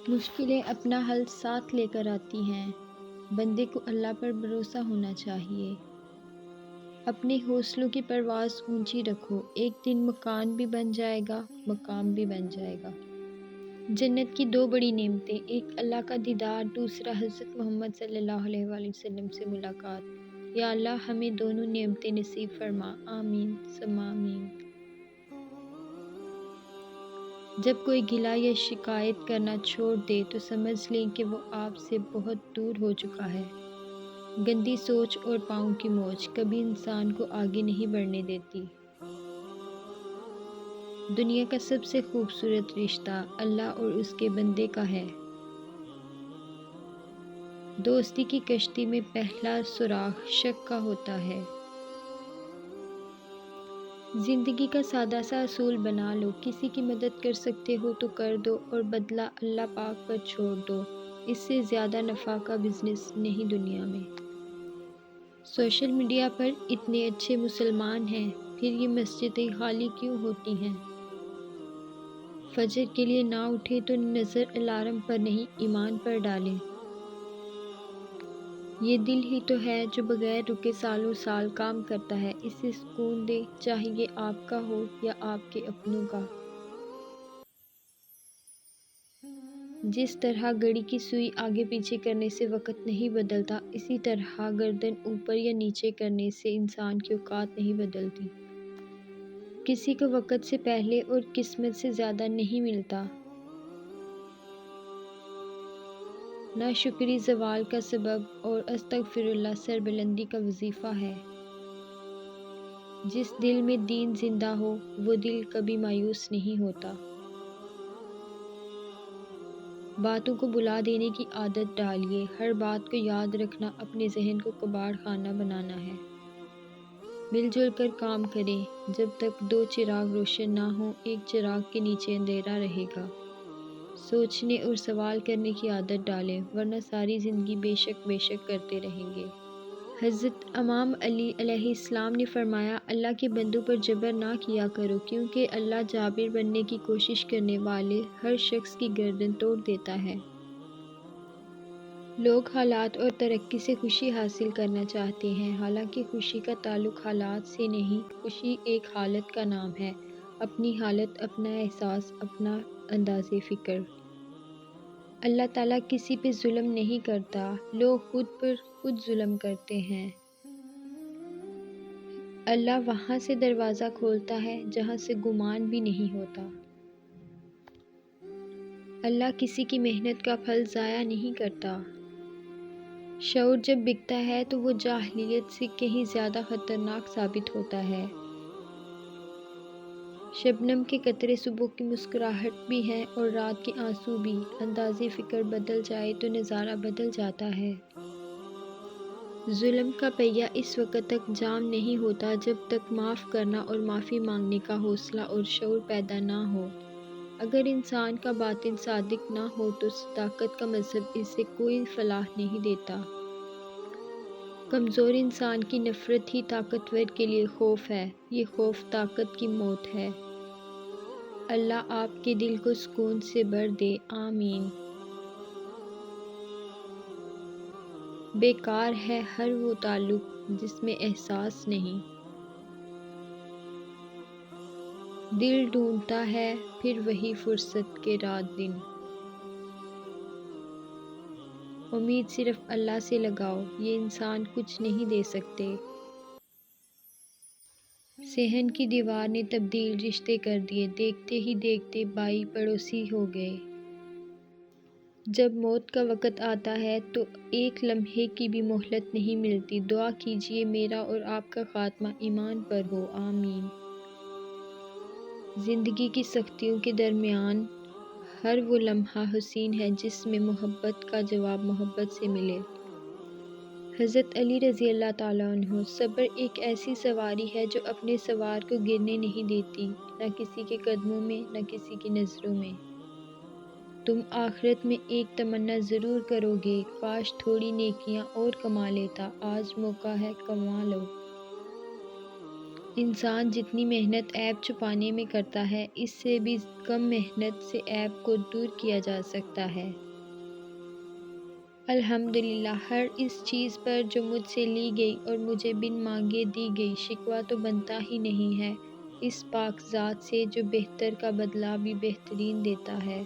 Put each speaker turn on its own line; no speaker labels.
مشکلیں اپنا حل ساتھ لے کر آتی ہیں۔ بندے کو اللہ پر بھروسہ ہونا چاہیے۔ اپنے حوصلوں کی پرواز اونچی رکھو، ایک دن مکان بھی بن جائے گا، مقام بھی بن جائے گا۔ جنت کی دو بڑی نعمتیں، ایک اللہ کا دیدار، دوسرا حضرت محمد صلی اللہ علیہ وآلہ وسلم سے ملاقات۔ یا اللہ ہمیں دونوں نعمتیں نصیب فرما، آمین ثم آمین۔ جب کوئی گلہ یا شکایت کرنا چھوڑ دے تو سمجھ لیں کہ وہ آپ سے بہت دور ہو چکا ہے۔ گندی سوچ اور پاؤں کی موچ کبھی انسان کو آگے نہیں بڑھنے دیتی۔ دنیا کا سب سے خوبصورت رشتہ اللہ اور اس کے بندے کا ہے۔ دوستی کی کشتی میں پہلا سوراخ شک کا ہوتا ہے۔ زندگی کا سادہ سا اصول بنا لو، کسی کی مدد کر سکتے ہو تو کر دو اور بدلہ اللہ پاک پر چھوڑ دو، اس سے زیادہ نفع کا بزنس نہیں دنیا میں۔ سوشل میڈیا پر اتنے اچھے مسلمان ہیں، پھر یہ مسجدیں خالی کیوں ہوتی ہیں؟ فجر کے لیے نہ اٹھے تو نظر الارم پر نہیں ایمان پر ڈالیں۔ یہ دل ہی تو ہے جو بغیر رکے سالوں سال کام کرتا ہے، اسے سکون دے، چاہے یہ آپ کا ہو یا آپ کے اپنوں کا۔ جس طرح گھڑی کی سوئی آگے پیچھے کرنے سے وقت نہیں بدلتا، اسی طرح گردن اوپر یا نیچے کرنے سے انسان کی اوقات نہیں بدلتی۔ کسی کو وقت سے پہلے اور قسمت سے زیادہ نہیں ملتا۔ ناشکری زوال کا سبب اور استغفر اللہ سربلندی کا وظیفہ ہے۔ جس دل میں دین زندہ ہو وہ دل کبھی مایوس نہیں ہوتا۔ باتوں کو بلا دینے کی عادت ڈالیے، ہر بات کو یاد رکھنا اپنے ذہن کو کباڑ خانہ بنانا ہے۔ مل جل کر کام کریں، جب تک دو چراغ روشن نہ ہوں ایک چراغ کے نیچے اندھیرا رہے گا۔ سوچنے اور سوال کرنے کی عادت ڈالیں، ورنہ ساری زندگی بے شک کرتے رہیں گے۔ حضرت امام علی علیہ السلام نے فرمایا، اللہ کے بندوں پر جبر نہ کیا کرو، کیونکہ اللہ جابر بننے کی کوشش کرنے والے ہر شخص کی گردن توڑ دیتا ہے۔ لوگ حالات اور ترقی سے خوشی حاصل کرنا چاہتے ہیں، حالانکہ خوشی کا تعلق حالات سے نہیں، خوشی ایک حالت کا نام ہے، اپنی حالت، اپنا احساس، اپنا انداز فکر۔ اللہ تعالیٰ کسی پہ ظلم نہیں کرتا، لوگ خود پر خود ظلم کرتے ہیں۔ اللہ وہاں سے دروازہ کھولتا ہے جہاں سے گمان بھی نہیں ہوتا۔ اللہ کسی کی محنت کا پھل ضائع نہیں کرتا۔ شعور جب بکتا ہے تو وہ جاہلیت سے کہیں زیادہ خطرناک ثابت ہوتا ہے۔ شبنم کے قطرے صبح کی مسکراہٹ بھی ہیں اور رات کے آنسو بھی، انداز فکر بدل جائے تو نظارہ بدل جاتا ہے۔ ظلم کا پہیہ اس وقت تک جام نہیں ہوتا جب تک معاف کرنا اور معافی مانگنے کا حوصلہ اور شعور پیدا نہ ہو۔ اگر انسان کا باطن صادق نہ ہو تو صداقت کا مذہب اسے کوئی فلاح نہیں دیتا۔ کمزور انسان کی نفرت ہی طاقتور کے لیے خوف ہے، یہ خوف طاقت کی موت ہے۔ اللہ آپ کے دل کو سکون سے بھر دے، آمین۔ بیکار ہے ہر وہ تعلق جس میں احساس نہیں۔ دل ڈھونڈتا ہے پھر وہی فرصت کے رات دن۔ امید صرف اللہ سے لگاؤ، یہ انسان کچھ نہیں دے سکتے۔ صحن کی دیوار نے تبدیل رشتے کر دیے، دیکھتے ہی دیکھتے بھائی پڑوسی ہو گئے۔ جب موت کا وقت آتا ہے تو ایک لمحے کی بھی مہلت نہیں ملتی۔ دعا کیجیے میرا اور آپ کا خاتمہ ایمان پر ہو، آمین۔ زندگی کی سختیوں کے درمیان ہر وہ لمحہ حسین ہے جس میں محبت کا جواب محبت سے ملے۔ حضرت علی رضی اللہ تعالیٰ عنہ، صبر ایک ایسی سواری ہے جو اپنے سوار کو گرنے نہیں دیتی، نہ کسی کے قدموں میں نہ کسی کی نظروں میں۔ تم آخرت میں ایک تمنا ضرور کرو گے، کاش تھوڑی نیکیاں اور کما لیتا، آج موقع ہے کما لو۔ انسان جتنی محنت عیب چھپانے میں کرتا ہے اس سے بھی کم محنت سے عیب کو دور کیا جا سکتا ہے۔ الحمدللہ ہر اس چیز پر جو مجھ سے لی گئی اور مجھے بن مانگے دی گئی، شکوہ تو بنتا ہی نہیں ہے اس پاک ذات سے جو بہتر کا بدلہ بھی بہترین دیتا ہے۔